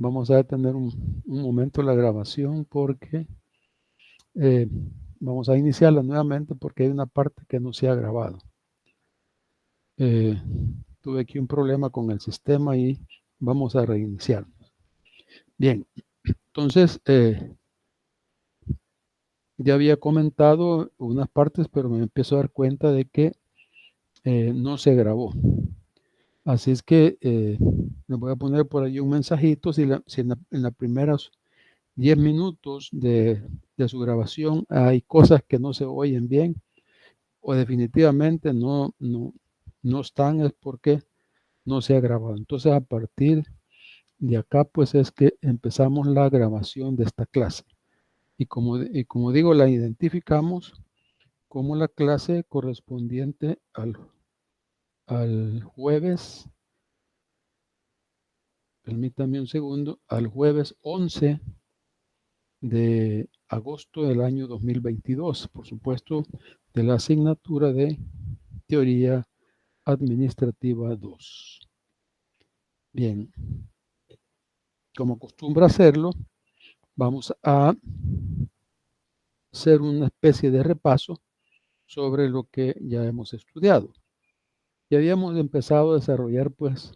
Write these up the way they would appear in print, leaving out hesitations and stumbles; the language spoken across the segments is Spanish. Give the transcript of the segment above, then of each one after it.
vamos a detener un momento la grabación porque vamos a iniciarla nuevamente porque hay una parte que no se ha grabado. Tuve aquí un problema con el sistema y vamos a reiniciar. Bien, entonces ya había comentado unas partes, pero me empiezo a dar cuenta de que no se grabó. Así es que les voy a poner por ahí un mensajito si en las primeras 10 minutos de su grabación hay cosas que no se oyen bien o definitivamente no están, es porque no se ha grabado. Entonces a partir de acá pues es que empezamos la grabación de esta clase. Y como digo, la identificamos como la clase correspondiente al jueves, permítame un segundo, al jueves 11 de agosto del año 2022, por supuesto, de la asignatura de Teoría Administrativa 2. Bien, como acostumbra hacerlo, vamos a hacer una especie de repaso sobre lo que ya hemos estudiado. Ya habíamos empezado a desarrollar pues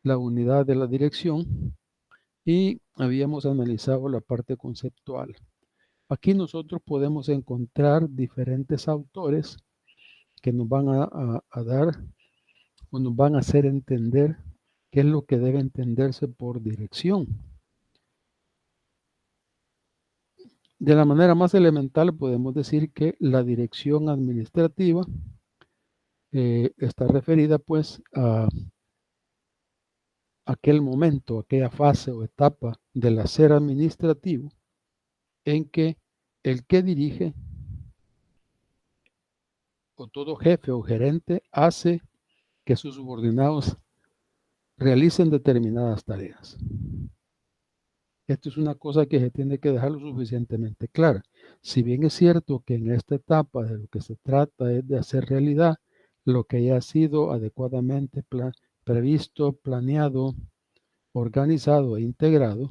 la unidad de la dirección y habíamos analizado la parte conceptual. Aquí nosotros podemos encontrar diferentes autores que nos van a dar o nos van a hacer entender qué es lo que debe entenderse por dirección. De la manera más elemental podemos decir que la dirección administrativa está referida pues a aquel momento, aquella fase o etapa del hacer administrativo en que el que dirige o todo jefe o gerente hace que sus subordinados realicen determinadas tareas. Esto es una cosa que se tiene que dejar lo suficientemente clara. Si bien es cierto que en esta etapa de lo que se trata es de hacer realidad lo que ya ha sido adecuadamente previsto, planeado, organizado e integrado,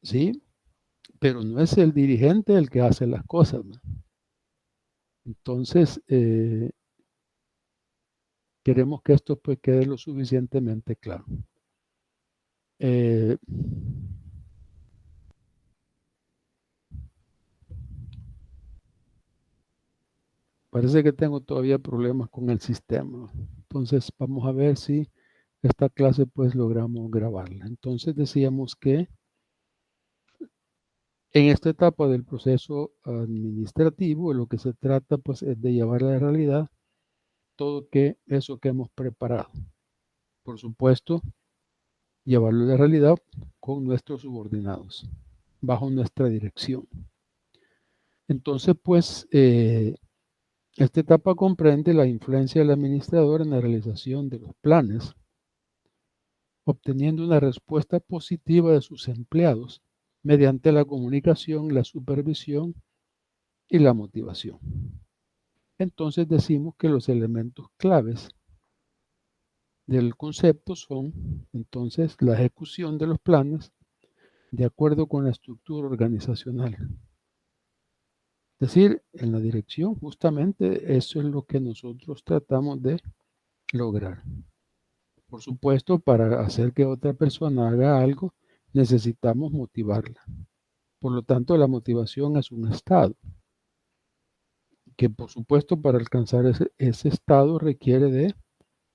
¿sí? Pero no es el dirigente el que hace las cosas, ¿no? Entonces, queremos que esto pues quede lo suficientemente claro. Parece que tengo todavía problemas con el sistema. Entonces, vamos a ver si esta clase pues logramos grabarla. Entonces, decíamos que en esta etapa del proceso administrativo, lo que se trata pues es de llevar a la realidad todo eso que hemos preparado. Por supuesto, llevarlo a la realidad con nuestros subordinados, bajo nuestra dirección. Entonces, pues, esta etapa comprende la influencia del administrador en la realización de los planes, obteniendo una respuesta positiva de sus empleados mediante la comunicación, la supervisión y la motivación. Entonces decimos que los elementos claves del concepto son entonces la ejecución de los planes de acuerdo con la estructura organizacional. Es decir, en la dirección justamente eso es lo que nosotros tratamos de lograr. Por supuesto, para hacer que otra persona haga algo, necesitamos motivarla. Por lo tanto, la motivación es un estado, que por supuesto para alcanzar ese estado requiere de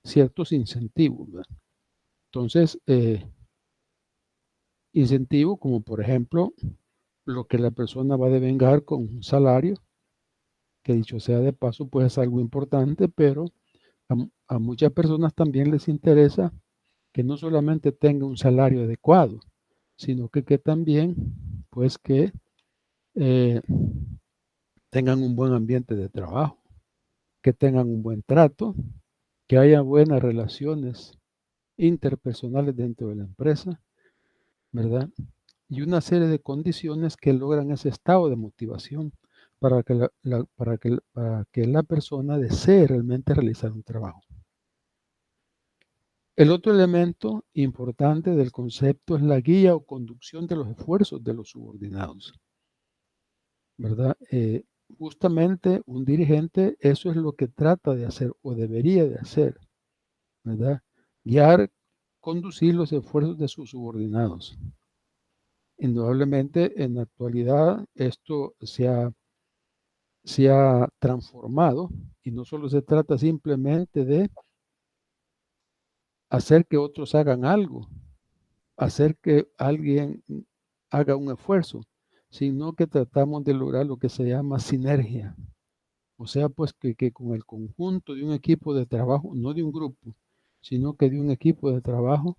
ciertos incentivos, ¿verdad? Entonces, incentivos como por ejemplo lo que la persona va a devengar con un salario, que dicho sea de paso, pues es algo importante, pero a muchas personas también les interesa que no solamente tenga un salario adecuado, sino que también, pues que tengan un buen ambiente de trabajo, que tengan un buen trato, que haya buenas relaciones interpersonales dentro de la empresa, ¿verdad? Y una serie de condiciones que logran ese estado de motivación para que la persona desee realmente realizar un trabajo. El otro elemento importante del concepto es la guía o conducción de los esfuerzos de los subordinados, ¿verdad? Justamente un dirigente eso es lo que trata de hacer o debería de hacer, ¿verdad? Guiar, conducir los esfuerzos de sus subordinados. Indudablemente en la actualidad esto se ha transformado y no solo se trata simplemente de hacer que otros hagan algo, hacer que alguien haga un esfuerzo, sino que tratamos de lograr lo que se llama sinergia. O sea, pues que con el conjunto de un equipo de trabajo, no de un grupo, sino que de un equipo de trabajo,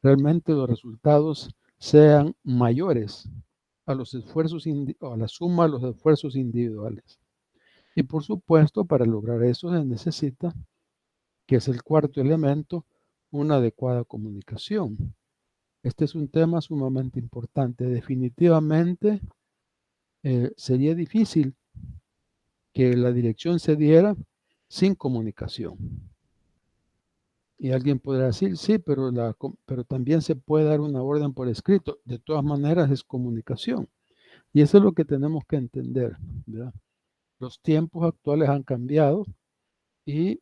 realmente los resultados sean mayores a los esfuerzos, a la suma de los esfuerzos individuales. Y por supuesto, para lograr eso se necesita, que es el cuarto elemento, una adecuada comunicación. Este es un tema sumamente importante. Definitivamente sería difícil que la dirección se diera sin comunicación. Y alguien podrá decir, sí, pero también se puede dar una orden por escrito. De todas maneras es comunicación. Y eso es lo que tenemos que entender, ¿verdad? Los tiempos actuales han cambiado y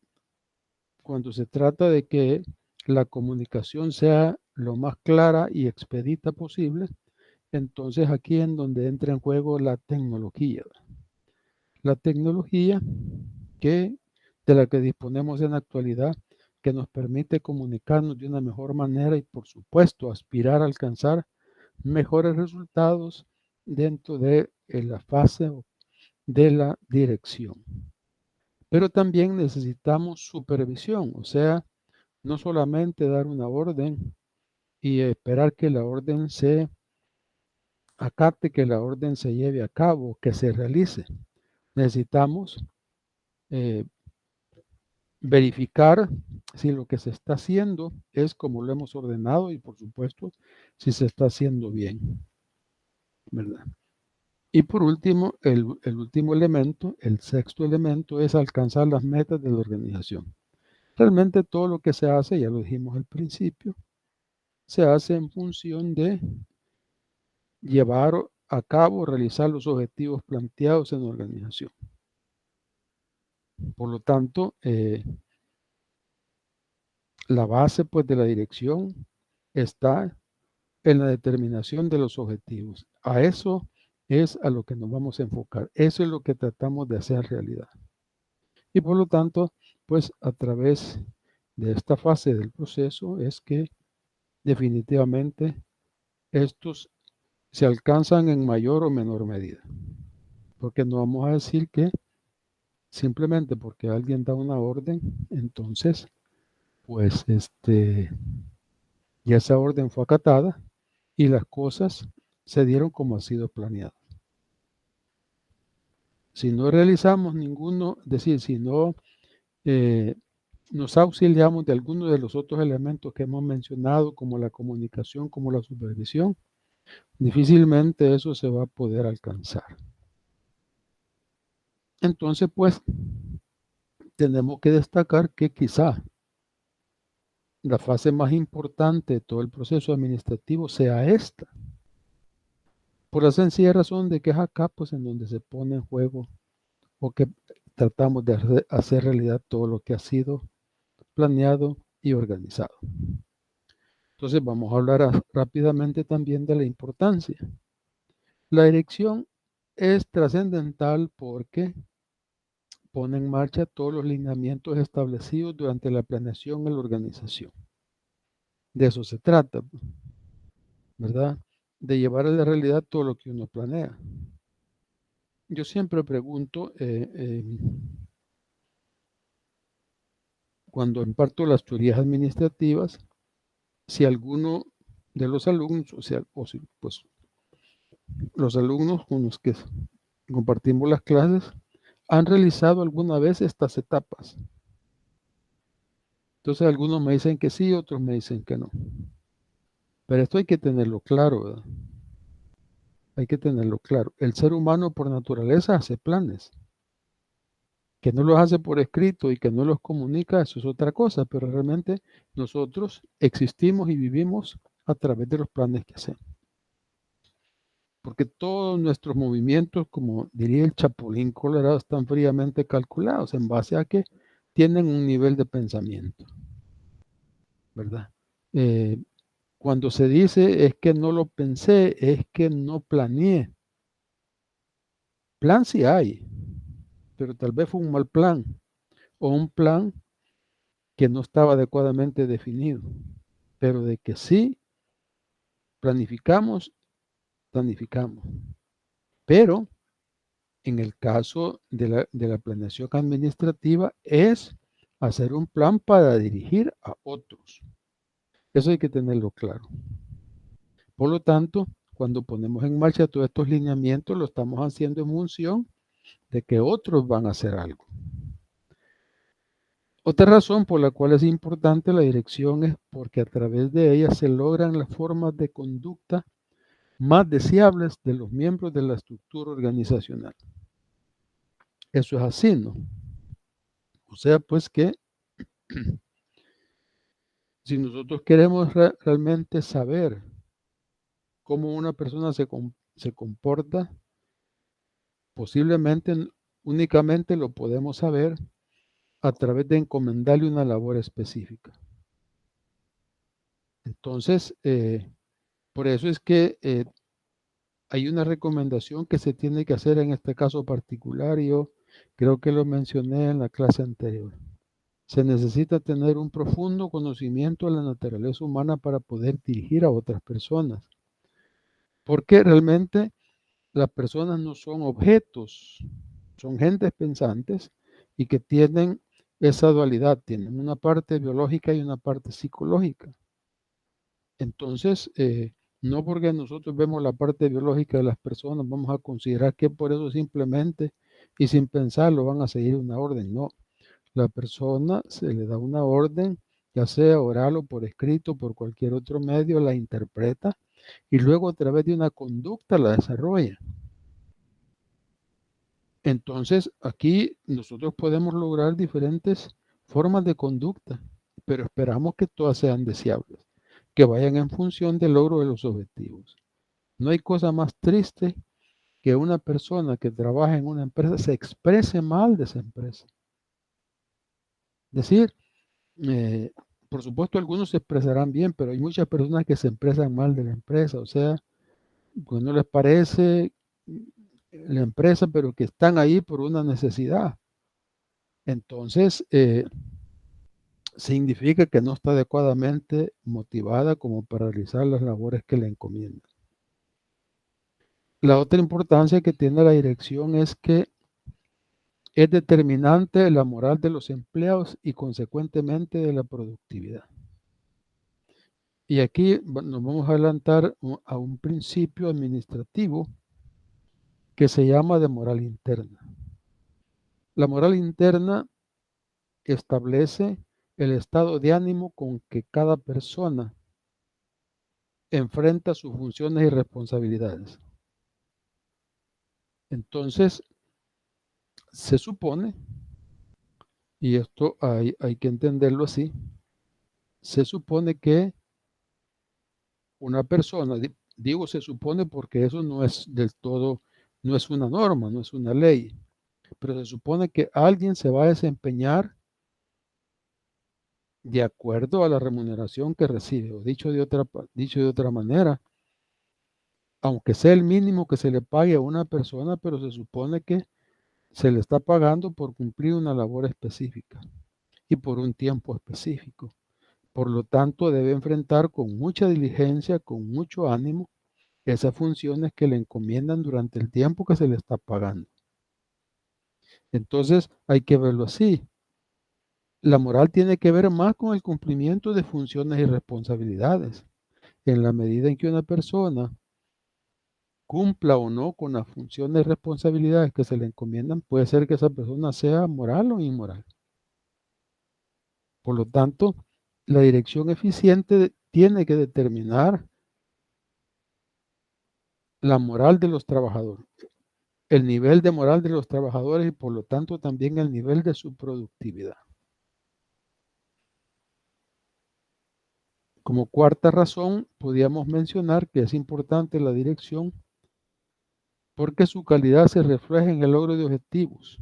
cuando se trata de que la comunicación sea lo más clara y expedita posible, entonces aquí en donde entra en juego la tecnología. La tecnología de la que disponemos en la actualidad, que nos permite comunicarnos de una mejor manera y por supuesto aspirar a alcanzar mejores resultados dentro de la fase de la dirección. Pero también necesitamos supervisión, o sea, no solamente dar una orden y esperar que la orden se acate, que la orden se lleve a cabo, que se realice. Necesitamos verificar si lo que se está haciendo es como lo hemos ordenado y por supuesto si se está haciendo bien, ¿verdad? Y por último, el último elemento, el sexto elemento, es alcanzar las metas de la organización. Realmente todo lo que se hace, ya lo dijimos al principio, se hace en función de llevar a cabo, realizar los objetivos planteados en la organización. Por lo tanto, la base pues de la dirección está en la determinación de los objetivos. A eso es a lo que nos vamos a enfocar. Eso es lo que tratamos de hacer realidad. Y por lo tanto, pues a través de esta fase del proceso es que definitivamente estos se alcanzan en mayor o menor medida. Porque no vamos a decir que simplemente porque alguien da una orden, entonces, pues ya esa orden fue acatada y las cosas se dieron como ha sido planeado. Si no realizamos ninguno, es decir, si no nos auxiliamos de alguno de los otros elementos que hemos mencionado, como la comunicación, como la supervisión, difícilmente eso se va a poder alcanzar. Entonces, pues, tenemos que destacar que quizá la fase más importante de todo el proceso administrativo sea esta, por la sencilla razón de que es acá, pues, en donde se pone en juego o que tratamos de hacer realidad todo lo que ha sido planeado y organizado. Entonces vamos a hablar rápidamente también de la importancia. La dirección es trascendental porque pone en marcha todos los lineamientos establecidos durante la planeación y la organización. De eso se trata, ¿verdad? De llevar a la realidad todo lo que uno planea. Yo siempre pregunto, cuando imparto las teorías administrativas, si alguno de los alumnos, pues los alumnos con los que compartimos las clases, han realizado alguna vez estas etapas. Entonces algunos me dicen que sí, otros me dicen que no. Pero esto hay que tenerlo claro, ¿verdad? Hay que tenerlo claro. El ser humano por naturaleza hace planes. Que no los hace por escrito y que no los comunica, eso es otra cosa, pero realmente nosotros existimos y vivimos a través de los planes que hacemos. Porque todos nuestros movimientos, como diría el Chapulín Colorado, están fríamente calculados en base a que tienen un nivel de pensamiento, ¿verdad? Cuando se dice es que no lo pensé, es que no planeé. Plan sí hay, pero tal vez fue un mal plan o un plan que no estaba adecuadamente definido, pero de que sí planificamos, planificamos. Pero en el caso de la planeación administrativa es hacer un plan para dirigir a otros. Eso hay que tenerlo claro. Por lo tanto, cuando ponemos en marcha todos estos lineamientos, lo estamos haciendo en función de que otros van a hacer algo. Otra razón por la cual es importante la dirección es porque a través de ella se logran las formas de conducta más deseables de los miembros de la estructura organizacional. Eso es así, ¿no? O sea, pues que si nosotros queremos realmente saber cómo una persona se comporta, posiblemente únicamente lo podemos saber a través de encomendarle una labor específica. Entonces, por eso es que hay una recomendación que se tiene que hacer en este caso particular y yo creo que lo mencioné en la clase anterior. Se necesita tener un profundo conocimiento de la naturaleza humana para poder dirigir a otras personas. Porque realmente las personas no son objetos, son gentes pensantes y que tienen esa dualidad, tienen una parte biológica y una parte psicológica. Entonces, no porque nosotros vemos la parte biológica de las personas, vamos a considerar que por eso simplemente y sin pensarlo van a seguir una orden. No, la persona se le da una orden, ya sea oral o por escrito, por cualquier otro medio, la interpreta y luego a través de una conducta la desarrolla. Entonces, aquí nosotros podemos lograr diferentes formas de conducta, pero esperamos que todas sean deseables, que vayan en función del logro de los objetivos. No hay cosa más triste que una persona que trabaja en una empresa se exprese mal de esa empresa. Es decir, por supuesto algunos se expresarán bien, pero hay muchas personas que se expresan mal de la empresa, o sea, pues no les parece la empresa, pero que están ahí por una necesidad. Entonces, significa que no está adecuadamente motivada como para realizar las labores que le encomiendan. La otra importancia que tiene la dirección es que es determinante la moral de los empleados y consecuentemente de la productividad. Y aquí nos vamos a adelantar a un principio administrativo que se llama de moral interna. La moral interna establece el estado de ánimo con que cada persona enfrenta sus funciones y responsabilidades. Entonces, se supone, y esto hay que entenderlo así, se supone que una persona, digo se supone porque eso no es del todo, no es una norma, no es una ley, pero se supone que alguien se va a desempeñar de acuerdo a la remuneración que recibe, o dicho de otra manera, aunque sea el mínimo que se le pague a una persona, pero se supone que se le está pagando por cumplir una labor específica y por un tiempo específico. Por lo tanto, debe enfrentar con mucha diligencia, con mucho ánimo, esas funciones que le encomiendan durante el tiempo que se le está pagando. Entonces, hay que verlo así. La moral tiene que ver más con el cumplimiento de funciones y responsabilidades. En la medida en que una persona cumpla o no con las funciones y responsabilidades que se le encomiendan, puede ser que esa persona sea moral o inmoral. Por lo tanto, la dirección eficiente tiene que determinar la moral de los trabajadores. el nivel de moral de los trabajadores y por lo tanto también el nivel de su productividad. Como cuarta razón, podríamos mencionar que es importante la dirección porque su calidad se refleja en el logro de objetivos.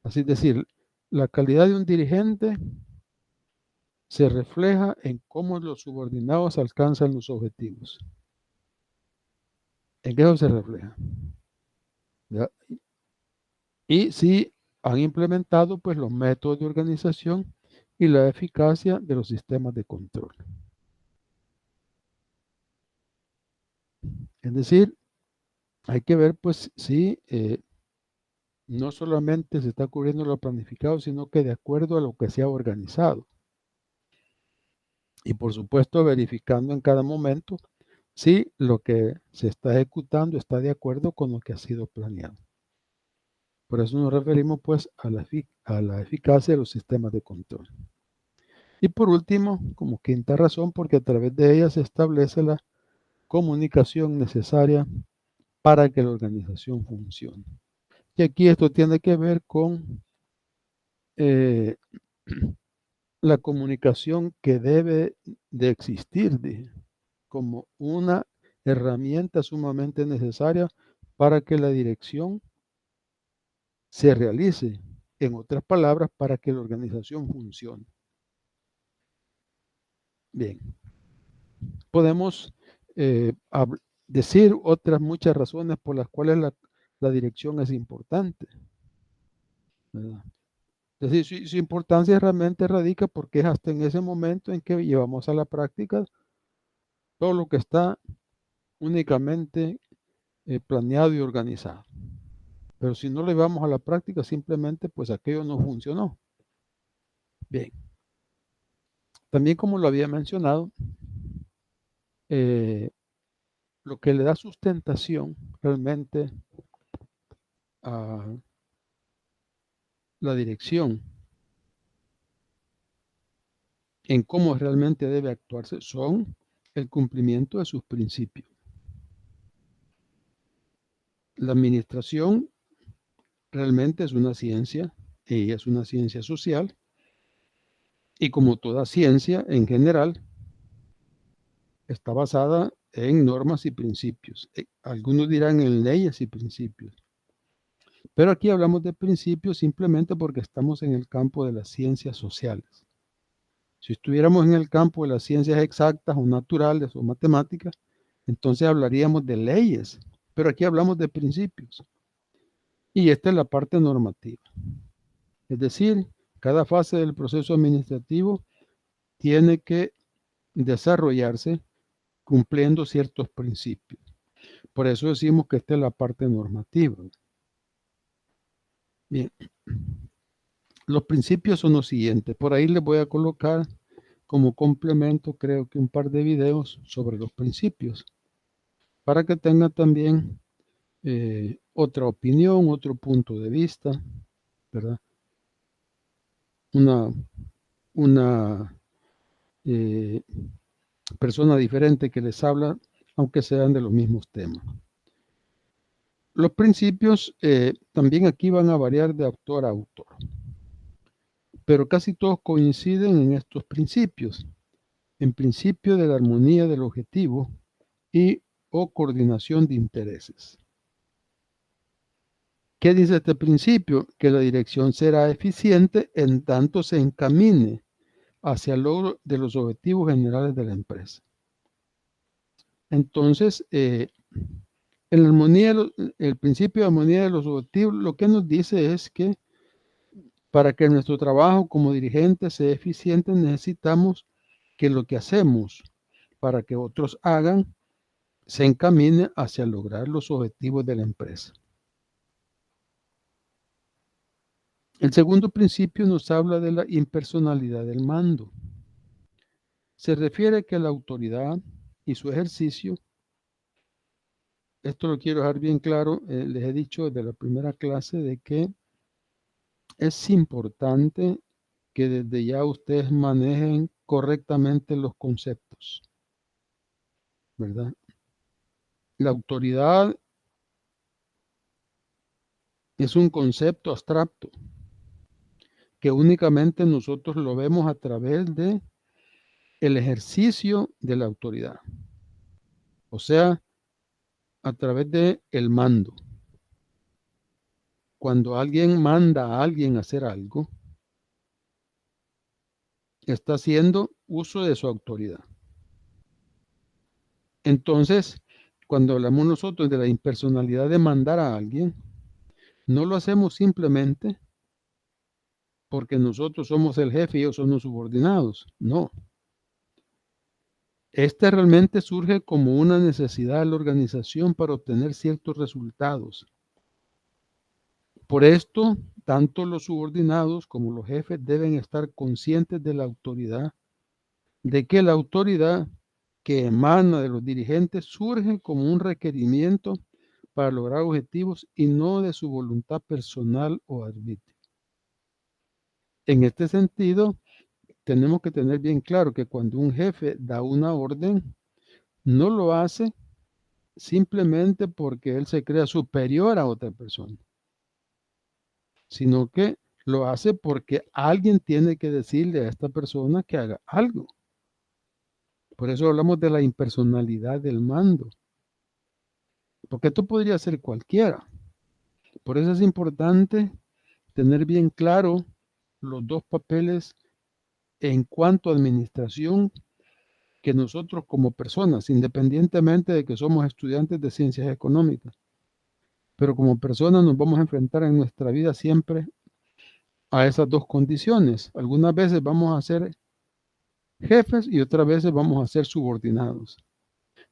Así es decir, la calidad de un dirigente se refleja en cómo los subordinados alcanzan los objetivos. En eso se refleja. ¿Ya? Y si han implementado pues los métodos de organización y la eficacia de los sistemas de control. Es decir, hay que ver pues si no solamente se está cubriendo lo planificado, sino que de acuerdo a lo que se ha organizado. Y por supuesto verificando en cada momento si lo que se está ejecutando está de acuerdo con lo que ha sido planeado. Por eso nos referimos pues a la eficacia de los sistemas de control. Y por último, como quinta razón, porque a través de ella se establece la comunicación necesaria para que la organización funcione. Y aquí esto tiene que ver con la comunicación que debe de existir, dije, como una herramienta sumamente necesaria para que la dirección se realice. En otras palabras, para que la organización funcione. Bien, podemos decir otras muchas razones por las cuales la dirección es importante, ¿verdad? Es decir, su importancia realmente radica porque es hasta en ese momento en que llevamos a la práctica todo lo que está únicamente planeado y organizado. Pero si no lo llevamos a la práctica, simplemente pues aquello no funcionó. Bien. También como lo había mencionado, lo que le da sustentación realmente a la dirección en cómo realmente debe actuarse son el cumplimiento de sus principios. La administración realmente es una ciencia y es una ciencia social y como toda ciencia en general está basada en normas y principios. Algunos dirán en leyes y principios. Pero aquí hablamos de principios simplemente porque estamos en el campo de las ciencias sociales. Si estuviéramos en el campo de las ciencias exactas o naturales o matemáticas, entonces hablaríamos de leyes. Pero aquí hablamos de principios. Y esta es la parte normativa. Es decir, cada fase del proceso administrativo tiene que desarrollarse cumpliendo ciertos principios. Por eso decimos que esta es la parte normativa. Bien, los principios son los siguientes. Por ahí les voy a colocar como complemento, creo que un par de videos sobre los principios, para que tengan también otra opinión, otro punto de vista, ¿verdad? Una persona diferente que les habla, aunque sean de los mismos temas. Los principios también aquí van a variar de autor a autor, pero casi todos coinciden en estos principios. En principio de la armonía del objetivo y o coordinación de intereses. ¿Qué dice este principio? Que la dirección será eficiente en tanto se encamine hacia el logro de los objetivos generales de la empresa. Entonces, el principio de armonía de los objetivos lo que nos dice es que para que nuestro trabajo como dirigente sea eficiente necesitamos que lo que hacemos para que otros hagan se encamine hacia lograr los objetivos de la empresa. El segundo principio nos habla de la impersonalidad del mando. Se refiere que la autoridad y su ejercicio, esto lo quiero dejar bien claro, les he dicho desde la primera clase de que es importante que desde ya ustedes manejen correctamente los conceptos, ¿verdad? La autoridad es un concepto abstracto que únicamente nosotros lo vemos a través de el ejercicio de la autoridad, o sea, a través de el mando. Cuando alguien manda a alguien a hacer algo, está haciendo uso de su autoridad. Entonces, cuando hablamos nosotros de la impersonalidad de mandar a alguien, no lo hacemos simplemente porque nosotros somos el jefe y ellos son los subordinados. No. Este realmente surge como una necesidad de la organización para obtener ciertos resultados. Por esto, tanto los subordinados como los jefes deben estar conscientes de la autoridad, de que la autoridad que emana de los dirigentes surge como un requerimiento para lograr objetivos y no de su voluntad personal o arbitrio. En este sentido, tenemos que tener bien claro que cuando un jefe da una orden, no lo hace simplemente porque él se crea superior a otra persona, sino que lo hace porque alguien tiene que decirle a esta persona que haga algo. Por eso hablamos de la impersonalidad del mando, porque esto podría ser cualquiera. Por eso es importante tener bien claro los dos papeles en cuanto a administración que nosotros como personas, independientemente de que somos estudiantes de ciencias económicas, pero como personas nos vamos a enfrentar en nuestra vida siempre a esas dos condiciones. Algunas veces vamos a ser jefes y otras veces vamos a ser subordinados.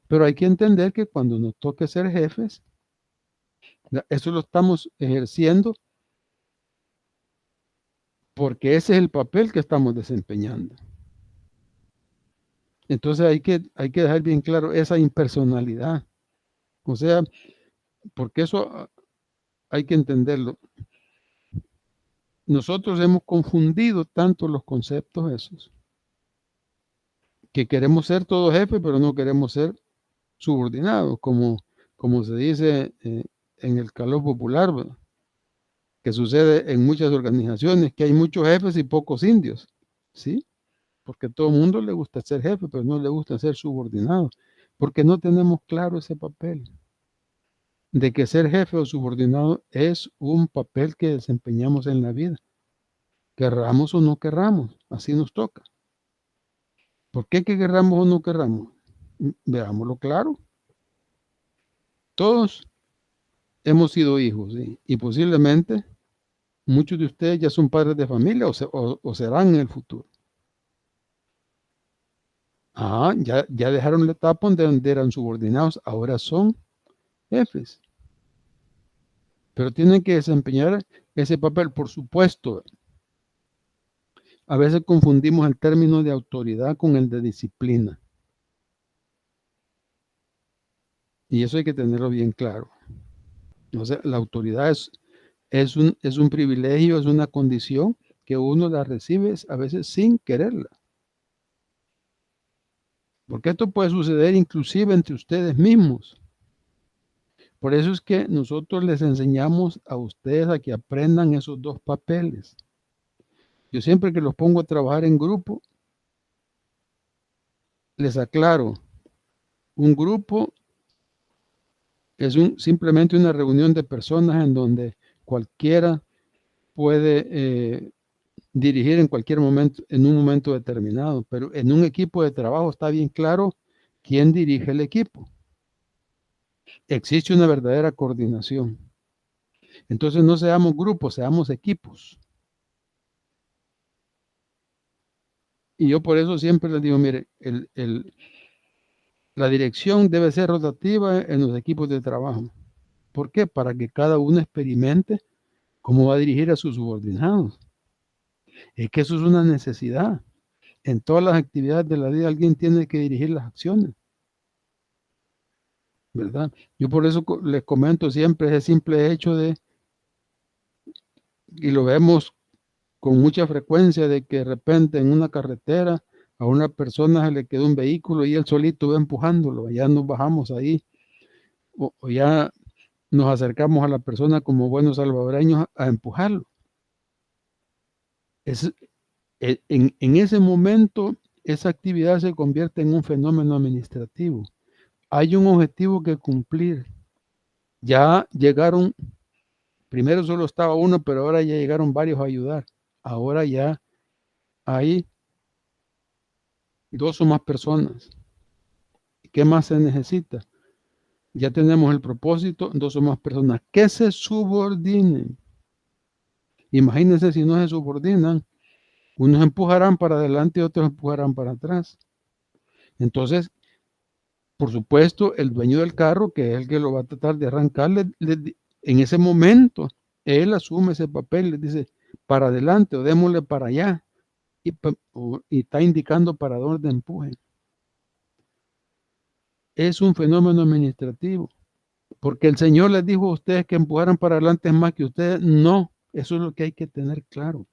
Pero hay que entender que cuando nos toque ser jefes, eso lo estamos ejerciendo porque ese es el papel que estamos desempeñando. Entonces hay que dejar bien claro esa impersonalidad. O sea, porque eso hay que entenderlo. Nosotros hemos confundido tanto los conceptos esos, que queremos ser todos jefes, pero no queremos ser subordinados, como se dice en el calor popular, ¿verdad? Que sucede en muchas organizaciones, que hay muchos jefes y pocos indios, ¿sí? Porque a todo el mundo le gusta ser jefe, pero no le gusta ser subordinado, porque no tenemos claro ese papel de que ser jefe o subordinado es un papel que desempeñamos en la vida, querramos o no querramos, así nos toca. ¿Por qué que querramos o no querramos? Veámoslo claro. Todos hemos sido hijos, ¿sí? Y posiblemente muchos de ustedes ya son padres de familia o serán en el futuro. Ya dejaron la etapa donde eran subordinados, ahora son jefes. Pero tienen que desempeñar ese papel, por supuesto. A veces confundimos el término de autoridad con el de disciplina. Y eso hay que tenerlo bien claro. O sea, la autoridad es un privilegio, es una condición que uno la recibe a veces sin quererla. Porque esto puede suceder inclusive entre ustedes mismos. Por eso es que nosotros les enseñamos a ustedes a que aprendan esos dos papeles. Yo siempre que los pongo a trabajar en grupo, les aclaro, un grupo es simplemente una reunión de personas en donde cualquiera puede dirigir en cualquier momento, en un momento determinado, pero en un equipo de trabajo está bien claro quién dirige el equipo. Existe una verdadera coordinación. Entonces no seamos grupos, seamos equipos. Y yo por eso siempre les digo, mire, la dirección debe ser rotativa en los equipos de trabajo. ¿Por qué? Para que cada uno experimente cómo va a dirigir a sus subordinados. Es que eso es una necesidad. En todas las actividades de la vida alguien tiene que dirigir las acciones, ¿verdad? Yo por eso les comento siempre ese simple hecho y lo vemos con mucha frecuencia, de que de repente en una carretera a una persona se le quedó un vehículo y él solito va empujándolo, ya nos bajamos ahí, o ya nos acercamos a la persona como buenos salvadoreños a empujarlo. En ese momento, esa actividad se convierte en un fenómeno administrativo. Hay un objetivo que cumplir. Ya llegaron, primero solo estaba uno, pero ahora ya llegaron varios a ayudar. Ahora ya hay 2 o más personas. ¿Qué más se necesita? Ya tenemos el propósito, 2 o más personas que se subordinen. Imagínense si no se subordinan, unos empujarán para adelante y otros empujarán para atrás. Entonces, por supuesto, el dueño del carro, que es el que lo va a tratar de arrancar, en ese momento, él asume ese papel, le dice, para adelante o démosle para allá, y está indicando para dónde empuje. Es un fenómeno administrativo, porque el Señor les dijo a ustedes que empujaran para adelante es más que ustedes. No, eso es lo que hay que tener claro.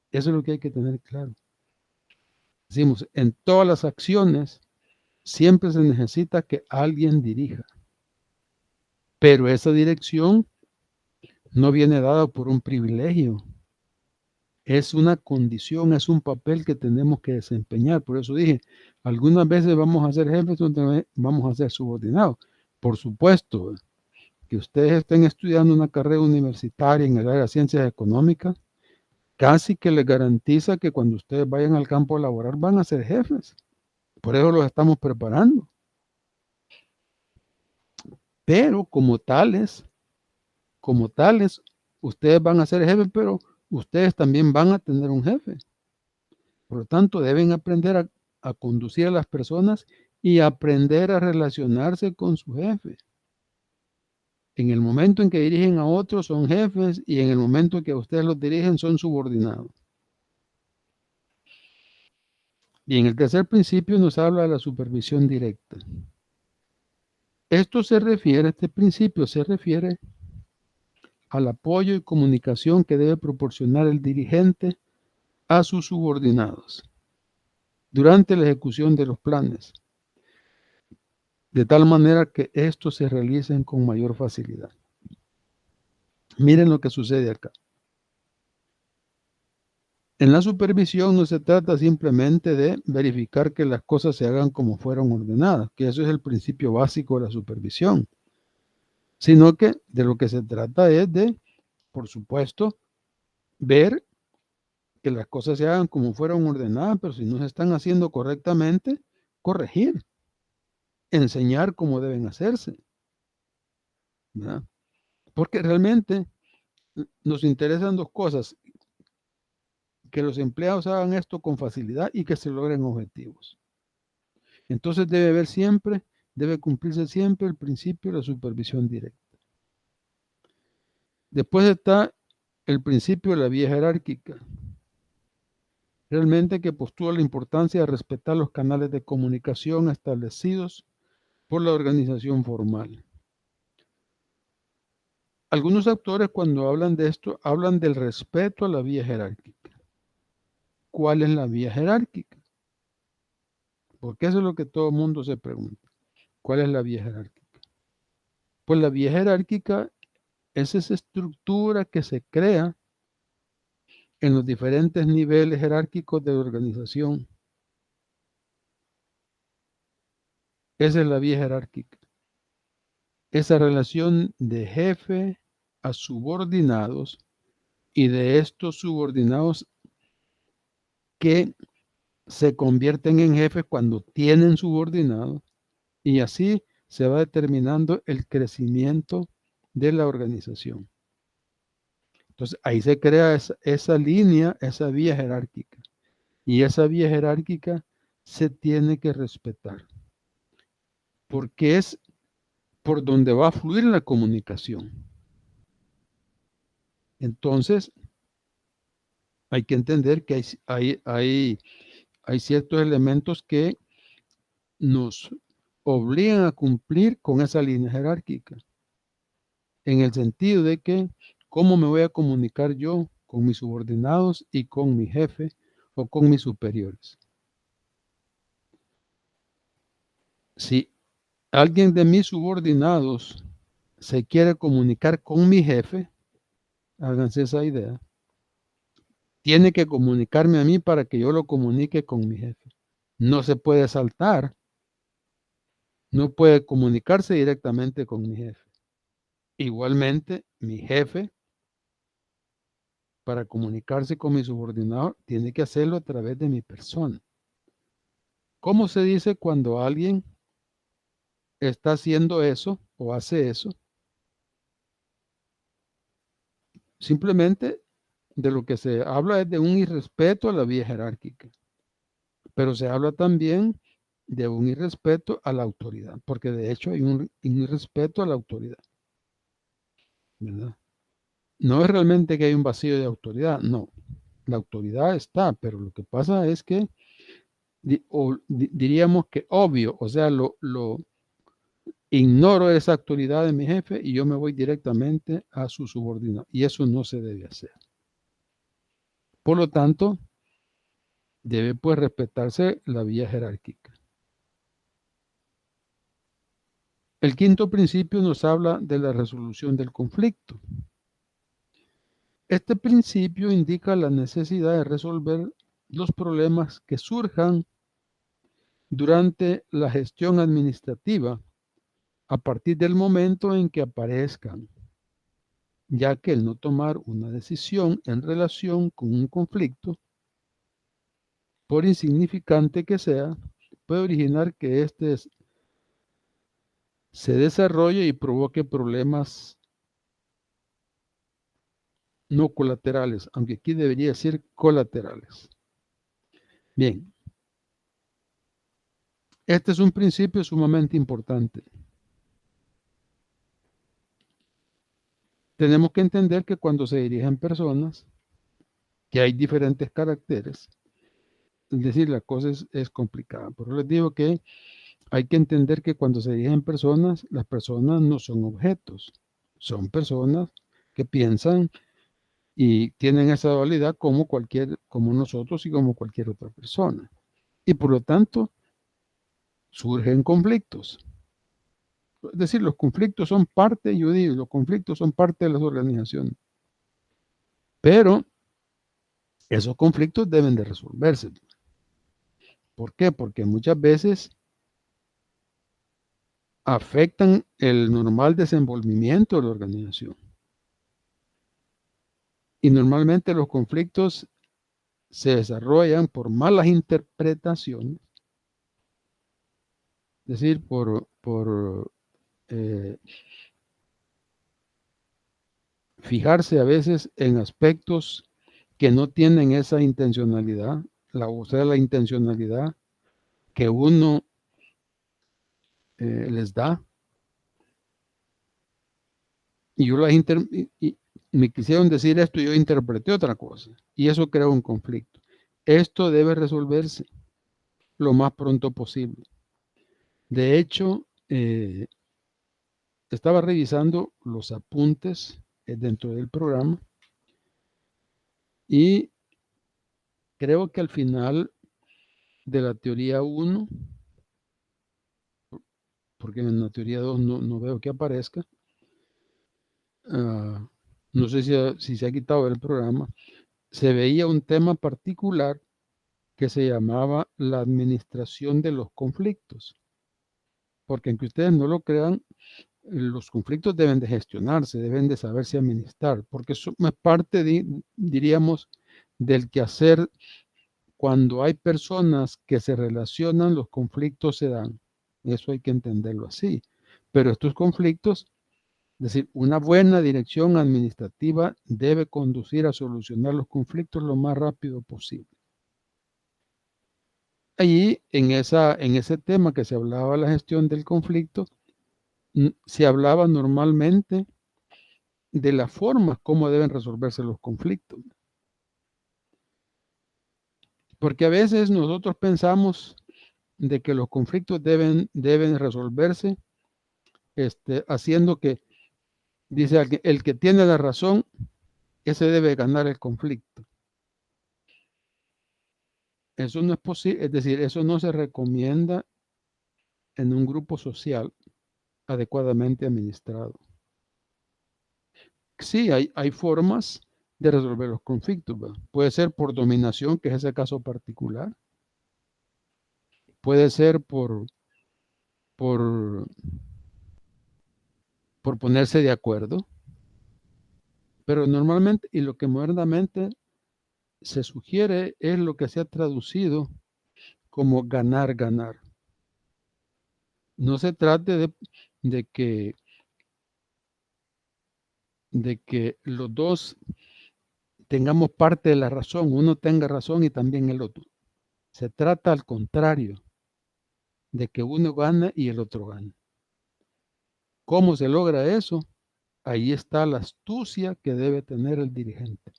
Eso es lo que hay que tener claro. Decimos, en todas las acciones siempre se necesita que alguien dirija, pero esa dirección no viene dada por un privilegio, es una condición, es un papel que tenemos que desempeñar. Por eso dije, algunas veces vamos a ser jefes, otras veces vamos a ser subordinados. Por supuesto, que ustedes estén estudiando una carrera universitaria en el área de ciencias económicas, casi que les garantiza que cuando ustedes vayan al campo laboral van a ser jefes. Por eso los estamos preparando. Pero como tales, ustedes van a ser jefes, pero ustedes también van a tener un jefe. Por lo tanto, deben aprender a conducir a las personas y aprender a relacionarse con su jefe. En el momento en que dirigen a otros son jefes y en el momento en que ustedes los dirigen son subordinados. Y en el tercer principio nos habla de la supervisión directa. Este principio se refiere al apoyo y comunicación que debe proporcionar el dirigente a sus subordinados durante la ejecución de los planes, de tal manera que estos se realicen con mayor facilidad. Miren lo que sucede acá. En la supervisión no se trata simplemente de verificar que las cosas se hagan como fueron ordenadas, que eso es el principio básico de la supervisión, sino que de lo que se trata es de, por supuesto, ver que las cosas se hagan como fueron ordenadas, pero si no se están haciendo correctamente, corregir, enseñar cómo deben hacerse, ¿verdad? Porque realmente nos interesan 2 cosas, que los empleados hagan esto con facilidad y que se logren objetivos. Entonces debe cumplirse siempre el principio de la supervisión directa. Después está el principio de la vía jerárquica, realmente que postula la importancia de respetar los canales de comunicación establecidos por la organización formal. Algunos autores cuando hablan de esto, hablan del respeto a la vía jerárquica. ¿Cuál es la vía jerárquica? Porque eso es lo que todo el mundo se pregunta. ¿Cuál es la vía jerárquica? Pues la vía jerárquica es esa estructura que se crea en los diferentes niveles jerárquicos de la organización. Esa es la vía jerárquica. Esa relación de jefe a subordinados y de estos subordinados que se convierten en jefes cuando tienen subordinados, y así se va determinando el crecimiento de la organización. Entonces ahí se crea esa línea, esa vía jerárquica, y esa vía jerárquica se tiene que respetar, porque es por donde va a fluir la comunicación. Entonces, hay que entender que hay ciertos elementos que nos obligan a cumplir con esa línea jerárquica, en el sentido de que cómo me voy a comunicar yo con mis subordinados y con mi jefe o con mis superiores. Si alguien de mis subordinados se quiere comunicar con mi jefe, háganse esa idea, tiene que comunicarme a mí para que yo lo comunique con mi jefe. No se puede saltar, no puede comunicarse directamente con mi jefe. Igualmente, mi jefe, para comunicarse con mi subordinado, tiene que hacerlo a través de mi persona. ¿Cómo se dice cuando alguien está haciendo eso o hace eso? Simplemente de lo que se habla es de un irrespeto a la vía jerárquica, pero se habla también de un irrespeto a la autoridad, porque de hecho hay un irrespeto a la autoridad, ¿verdad? No es realmente que hay un vacío de autoridad, no. La autoridad está, pero lo que pasa es que diríamos que obvio, o sea, lo ignoro esa autoridad de mi jefe y yo me voy directamente a su subordinado. Y eso no se debe hacer. Por lo tanto, debe pues respetarse la vía jerárquica. El quinto principio nos habla de la resolución del conflicto. Este principio indica la necesidad de resolver los problemas que surjan durante la gestión administrativa a partir del momento en que aparezcan, ya que el no tomar una decisión en relación con un conflicto, por insignificante que sea, puede originar que éste se desarrolle y provoque problemas no colaterales, aunque aquí debería decir colaterales. Bien, este es un principio sumamente importante. Tenemos que entender que cuando se dirigen personas, que hay diferentes caracteres, es decir, la cosa es complicada. Por eso les digo que hay que entender que cuando se dirigen personas, las personas no son objetos, son personas que piensan y tienen esa dualidad como nosotros y como cualquier otra persona. Y por lo tanto, surgen conflictos. Es decir, los conflictos son parte, yo digo, los conflictos son parte de las organizaciones. Pero esos conflictos deben de resolverse. ¿Por qué? Porque muchas veces afectan el normal desenvolvimiento de la organización. Y normalmente los conflictos se desarrollan por malas interpretaciones, es decir, por fijarse a veces en aspectos que no tienen esa intencionalidad, o sea, la intencionalidad que uno les da. Y yo y me quisieron decir esto y yo interpreté otra cosa. Y eso crea un conflicto. Esto debe resolverse lo más pronto posible. De hecho, estaba revisando los apuntes dentro del programa y creo que al final de la teoría 1, porque en la teoría 2 no veo que aparezca, no sé si se ha quitado del programa, se veía un tema particular que se llamaba la administración de los conflictos. Porque aunque ustedes no lo crean, los conflictos deben de gestionarse, deben de saberse administrar, porque eso es parte, diríamos, del quehacer. Cuando hay personas que se relacionan, los conflictos se dan. Eso hay que entenderlo así. Pero estos conflictos, es decir, una buena dirección administrativa debe conducir a solucionar los conflictos lo más rápido posible. Allí, en ese tema que se hablaba de la gestión del conflicto, se hablaba normalmente de las formas como deben resolverse los conflictos. Porque a veces nosotros pensamos de que los conflictos deben resolverse haciendo que, dice el que tiene la razón, ese debe ganar el conflicto. Eso no es posible, es decir, eso no se recomienda en un grupo social adecuadamente administrado. Sí, hay formas de resolver los conflictos, ¿verdad? Puede ser por dominación, que es ese caso particular. Puede ser por ponerse de acuerdo. Pero normalmente, y lo que modernamente se sugiere es lo que se ha traducido como ganar, ganar. No se trate de que los dos tengamos parte de la razón, uno tenga razón y también el otro. Se trata al contrario, de que uno gane y el otro gane. ¿Cómo se logra eso? Ahí está la astucia que debe tener el dirigente.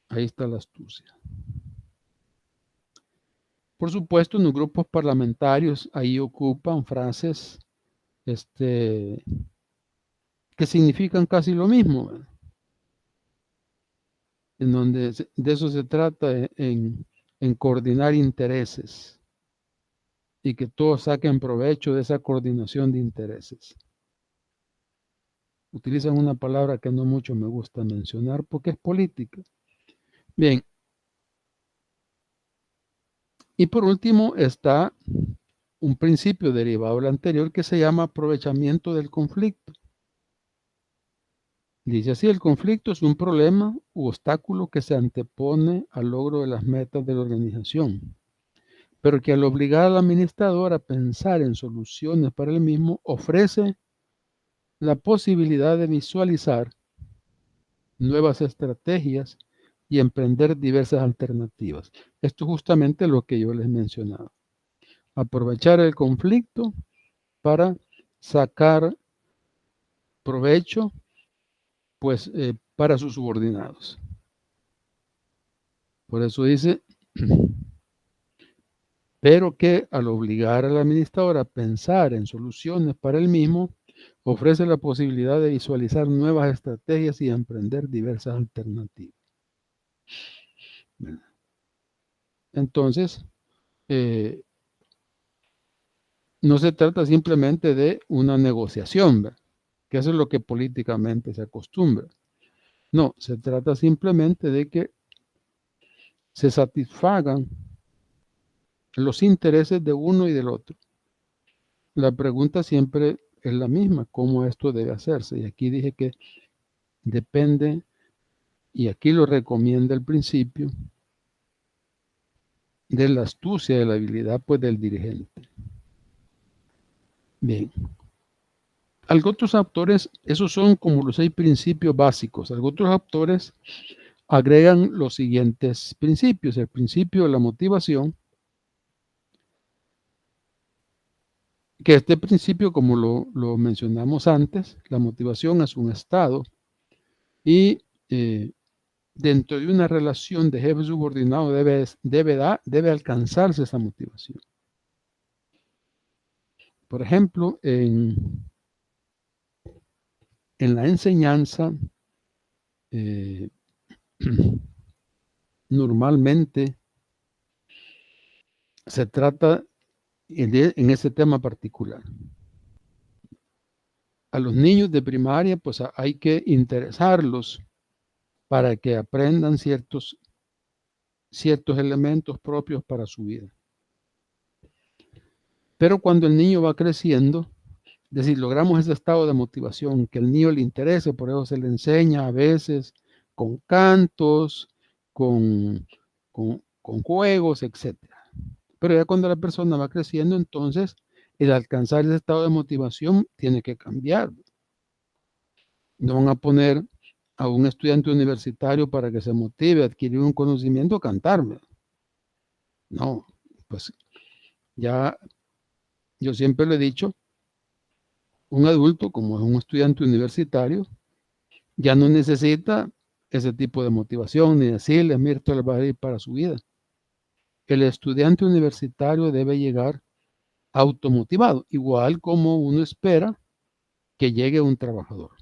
Ahí está la astucia. Por supuesto, en los grupos parlamentarios ahí ocupan frases que significan casi lo mismo, ¿verdad? En donde de eso se trata en coordinar intereses y que todos saquen provecho de esa coordinación de intereses. Utilizan una palabra que no mucho me gusta mencionar porque es política. Bien. Y por último está un principio derivado del anterior que se llama aprovechamiento del conflicto. Dice así, el conflicto es un problema u obstáculo que se antepone al logro de las metas de la organización, pero que al obligar al administrador a pensar en soluciones para el mismo, ofrece la posibilidad de visualizar nuevas estrategias y emprender diversas alternativas. Esto es justamente lo que yo les mencionaba. Aprovechar el conflicto para sacar provecho pues para sus subordinados. Por eso dice, pero que al obligar al administrador a pensar en soluciones para él mismo, ofrece la posibilidad de visualizar nuevas estrategias y emprender diversas alternativas. Entonces, no se trata simplemente de una negociación, ¿verdad? Que eso es lo que políticamente se acostumbra. No, se trata simplemente de que se satisfagan los intereses de uno y del otro. La pregunta siempre es la misma, ¿cómo esto debe hacerse? Y aquí dije que depende, y aquí lo recomienda el principio, de la astucia, de la habilidad pues del dirigente. Bien. Algunos otros autores, esos son como los 6 principios básicos. Algunos otros autores agregan los siguientes principios. El principio de la motivación, que este principio, como lo mencionamos antes, la motivación es un estado y dentro de una relación de jefe subordinado debe alcanzarse esa motivación. Por ejemplo, en la enseñanza, normalmente se trata en ese tema particular. A los niños de primaria, pues hay que interesarlos para que aprendan ciertos elementos propios para su vida. Pero cuando el niño va creciendo, es decir, logramos ese estado de motivación, que al niño le interese, por eso se le enseña a veces con cantos, con juegos, etc. Pero ya cuando la persona va creciendo, entonces el alcanzar ese estado de motivación tiene que cambiar. No van a poner a un estudiante universitario para que se motive a adquirir un conocimiento a cantarme. No, pues ya yo siempre le he dicho, un adulto como es un estudiante universitario, ya no necesita ese tipo de motivación ni decirle, mira, esto le va a ir para su vida. El estudiante universitario debe llegar automotivado, igual como uno espera que llegue un trabajador.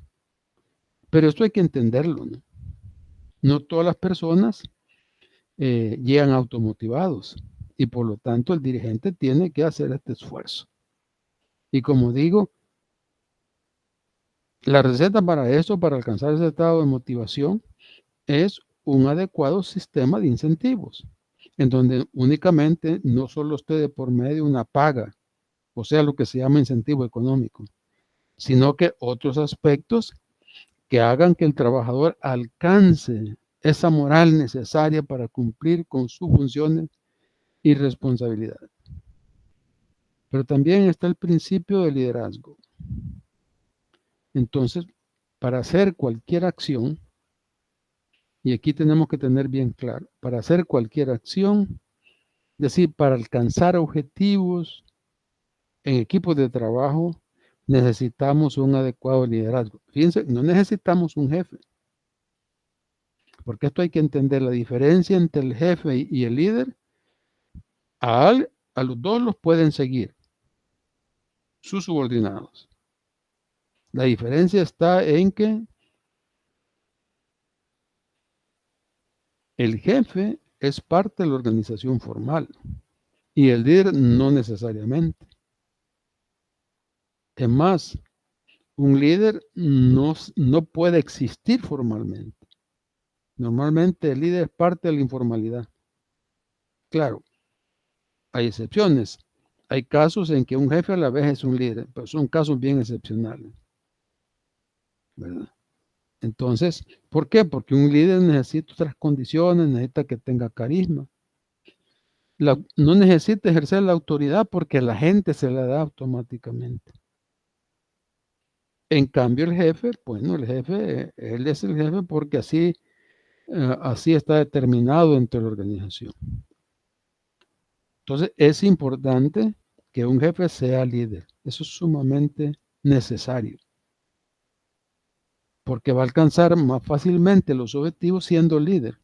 Pero esto hay que entenderlo, ¿no? No todas las personas llegan automotivados y por lo tanto el dirigente tiene que hacer este esfuerzo. Y como digo, La receta para eso, para alcanzar ese estado de motivación, es un adecuado sistema de incentivos, en donde únicamente no solo esté de por medio una paga, o sea, lo que se llama incentivo económico, sino que otros aspectos que hagan que el trabajador alcance esa moral necesaria para cumplir con sus funciones y responsabilidades. Pero también está el principio de liderazgo. Entonces, para hacer cualquier acción, y aquí tenemos que tener bien claro, para hacer cualquier acción, es decir, para alcanzar objetivos en equipos de trabajo, necesitamos un adecuado liderazgo. Fíjense, no necesitamos un jefe, porque esto hay que entender la diferencia entre el jefe y el líder. A los dos los pueden seguir sus subordinados. La diferencia está en que el jefe es parte de la organización formal y el líder no necesariamente. Es más, un líder no puede existir formalmente. Normalmente el líder es parte de la informalidad. Claro, hay excepciones. Hay casos en que un jefe a la vez es un líder, pero son casos bien excepcionales, ¿verdad? Entonces, ¿por qué? Porque un líder necesita otras condiciones, necesita que tenga carisma. No necesita ejercer la autoridad porque la gente se la da automáticamente. En cambio, el jefe, bueno, el jefe, él es el jefe porque así está determinado dentro de la organización. Entonces, es importante que un jefe sea líder. Eso es sumamente necesario, porque va a alcanzar más fácilmente los objetivos siendo líder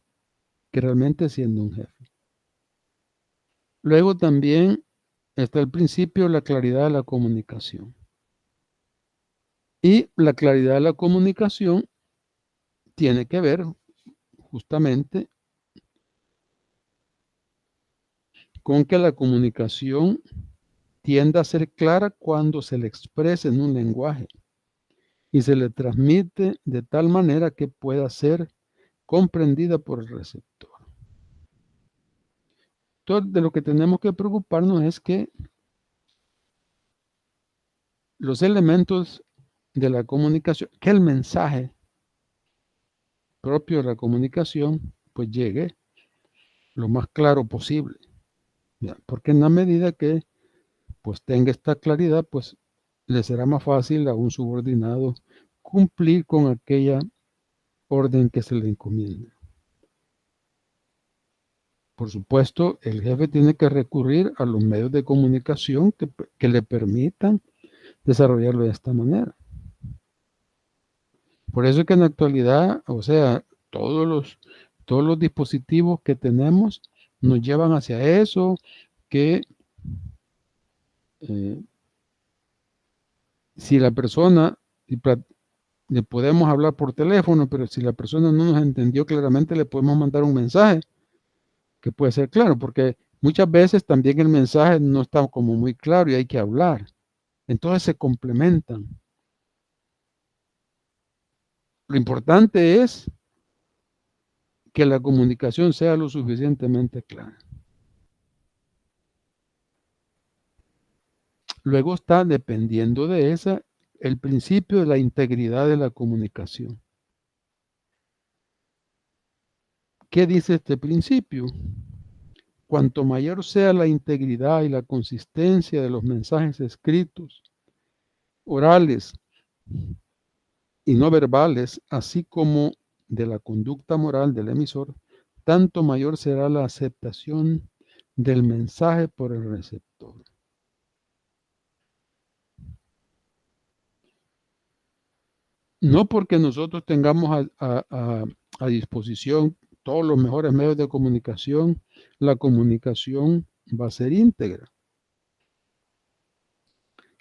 que realmente siendo un jefe. Luego también está el principio de la claridad de la comunicación. Y la claridad de la comunicación tiene que ver justamente con que la comunicación tiende a ser clara cuando se le expresa en un lenguaje y se le transmite de tal manera que pueda ser comprendida por el receptor. Entonces, de lo que tenemos que preocuparnos es que los elementos de la comunicación, que el mensaje propio de la comunicación, pues llegue lo más claro posible. ¿Ya? Porque en la medida que pues tenga esta claridad, pues le será más fácil a un subordinado cumplir con aquella orden que se le encomienda. Por supuesto, el jefe tiene que recurrir a los medios de comunicación que le permitan desarrollarlo de esta manera. Por eso es que en la actualidad, o sea, todos los dispositivos que tenemos nos llevan hacia eso, que si la persona, le podemos hablar por teléfono, pero si la persona no nos entendió claramente, le podemos mandar un mensaje que puede ser claro, porque muchas veces también el mensaje no está como muy claro y hay que hablar. Entonces se complementan. Lo importante es que la comunicación sea lo suficientemente clara. Luego está, dependiendo de esa, el principio de la integridad de la comunicación. ¿Qué dice este principio? Cuanto mayor sea la integridad y la consistencia de los mensajes escritos, orales y no verbales, así como de la conducta moral del emisor, tanto mayor será la aceptación del mensaje por el receptor. No porque nosotros tengamos a disposición todos los mejores medios de comunicación, la comunicación va a ser íntegra.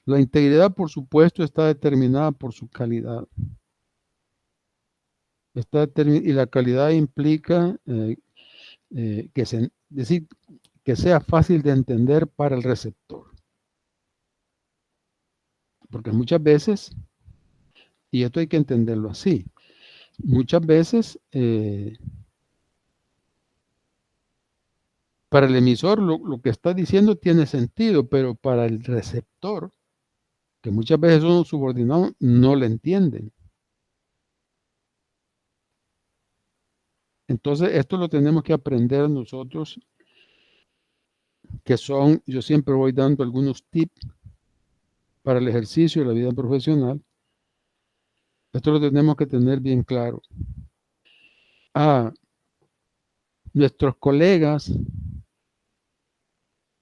La integridad, por supuesto, está determinada por su calidad. Y la calidad implica decir, que sea fácil de entender para el receptor. Porque muchas veces, Y esto hay que entenderlo así. Muchas veces, para el emisor lo que está diciendo tiene sentido, pero para el receptor, que muchas veces son subordinados, no le entienden. Entonces, esto lo tenemos que aprender nosotros, que son, yo siempre voy dando algunos tips para el ejercicio de la vida profesional. Esto lo tenemos que tener bien claro. A nuestros colegas,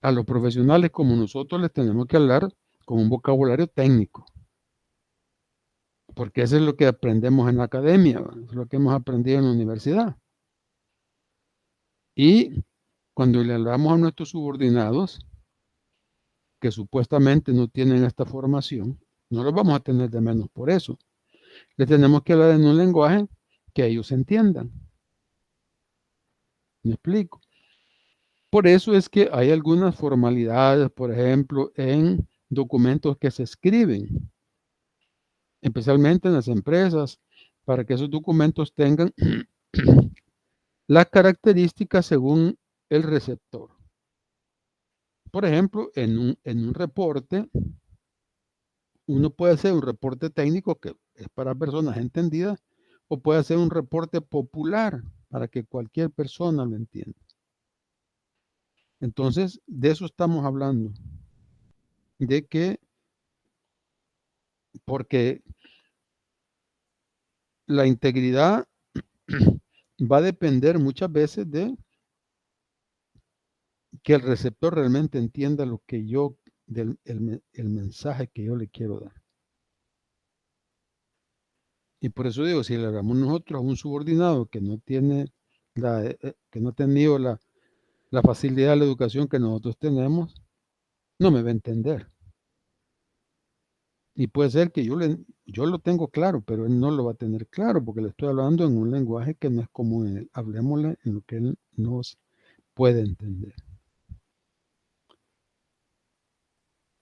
a los profesionales como nosotros, les tenemos que hablar con un vocabulario técnico, porque eso es lo que aprendemos en la academia, es lo que hemos aprendido en la universidad. Y cuando le hablamos a nuestros subordinados, que supuestamente no tienen esta formación, no los vamos a tener de menos por eso. Les tenemos que hablar en un lenguaje que ellos entiendan. ¿Me explico? Por eso es que hay algunas formalidades, por ejemplo, en documentos que se escriben, especialmente en las empresas, para que esos documentos tengan las características según el receptor. Por ejemplo, en un reporte, uno puede hacer un reporte técnico que es para personas entendidas, o puede hacer un reporte popular para que cualquier persona lo entienda. Entonces, de eso estamos hablando, de que, porque la integridad va a depender muchas veces de que el receptor realmente entienda lo que yo, el mensaje que yo le quiero dar. Y por eso digo, si le damos nosotros a un subordinado que no tiene que no ha tenido la facilidad de la educación que nosotros tenemos, no me va a entender. Y puede ser que yo lo tengo claro, pero él no lo va a tener claro porque le estoy hablando en un lenguaje que no es común en él. Hablemosle en lo que él nos puede entender.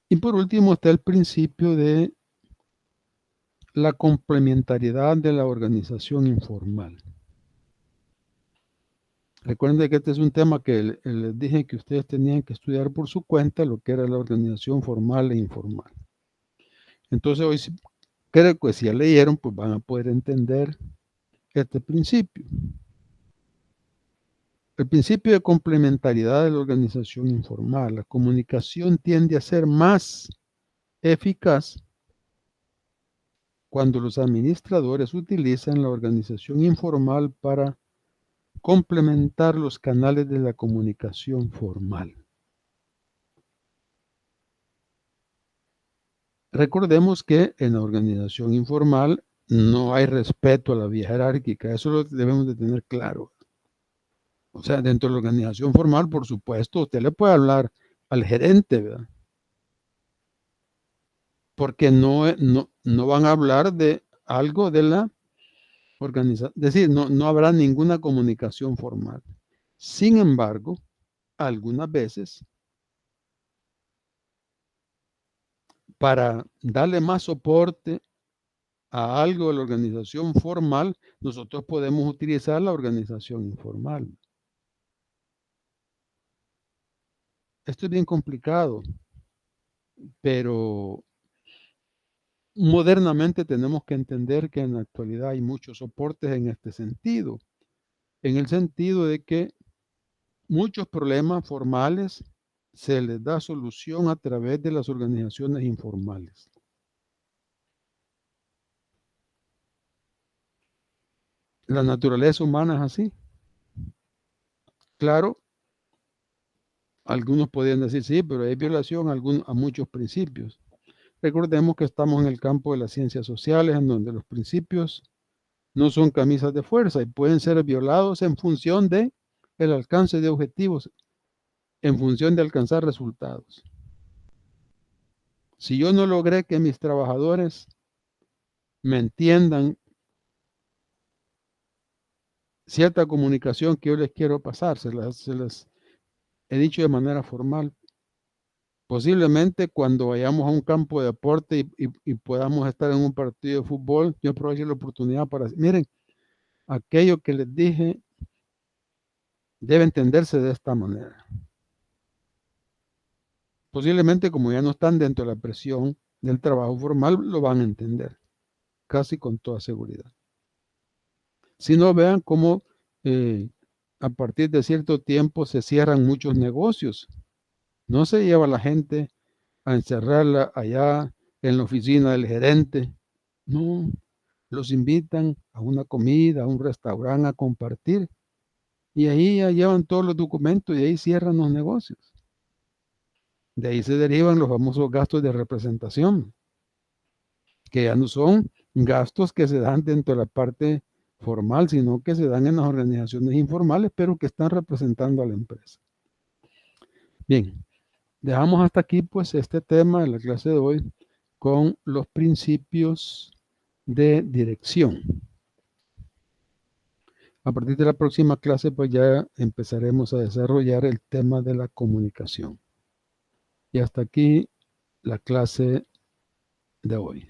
Y por último está el principio de la complementariedad de la organización informal. Recuerden que este es un tema que les dije que ustedes tenían que estudiar por su cuenta, lo que era la organización formal e informal. Entonces hoy creo que si ya leyeron, pues van a poder entender este principio. El principio de complementariedad de la organización informal. La comunicación tiende a ser más eficaz cuando los administradores utilizan la organización informal para complementar los canales de la comunicación formal. Recordemos que en la organización informal no hay respeto a la vía jerárquica, eso lo debemos de tener claro. O sea, dentro de la organización formal, por supuesto, usted le puede hablar al gerente, ¿verdad? Porque no van a hablar de algo de la organización, es decir, no habrá ninguna comunicación formal. Sin embargo, algunas veces, para darle más soporte a algo de la organización formal, nosotros podemos utilizar la organización informal. Esto es bien complicado, pero modernamente tenemos que entender que en la actualidad hay muchos soportes en este sentido, en el sentido de que muchos problemas formales se les da solución a través de las organizaciones informales. La naturaleza humana es así. Claro, algunos podrían decir, sí, pero hay violación a muchos principios. Recordemos que estamos en el campo de las ciencias sociales, en donde los principios no son camisas de fuerza y pueden ser violados en función de el alcance de objetivos, en función de alcanzar resultados. Si yo no logré que mis trabajadores me entiendan cierta comunicación que yo les quiero pasar, se las he dicho de manera formal, Posiblemente cuando vayamos a un campo de deporte y podamos estar en un partido de fútbol, yo aprovecho la oportunidad para decir, miren, aquello que les dije debe entenderse de esta manera. Posiblemente como ya no están dentro de la presión del trabajo formal, lo van a entender, casi con toda seguridad. Si no, vean cómo a partir de cierto tiempo se cierran muchos negocios. No se lleva a la gente a encerrarla allá en la oficina del gerente. No, los invitan a una comida, a un restaurante a compartir. Y ahí ya llevan todos los documentos y ahí cierran los negocios. De ahí se derivan los famosos gastos de representación, que ya no son gastos que se dan dentro de la parte formal, sino que se dan en las organizaciones informales, pero que están representando a la empresa. Bien, dejamos hasta aquí pues este tema de la clase de hoy con los principios de dirección. A partir de la próxima clase pues ya empezaremos a desarrollar el tema de la comunicación. Y hasta aquí la clase de hoy.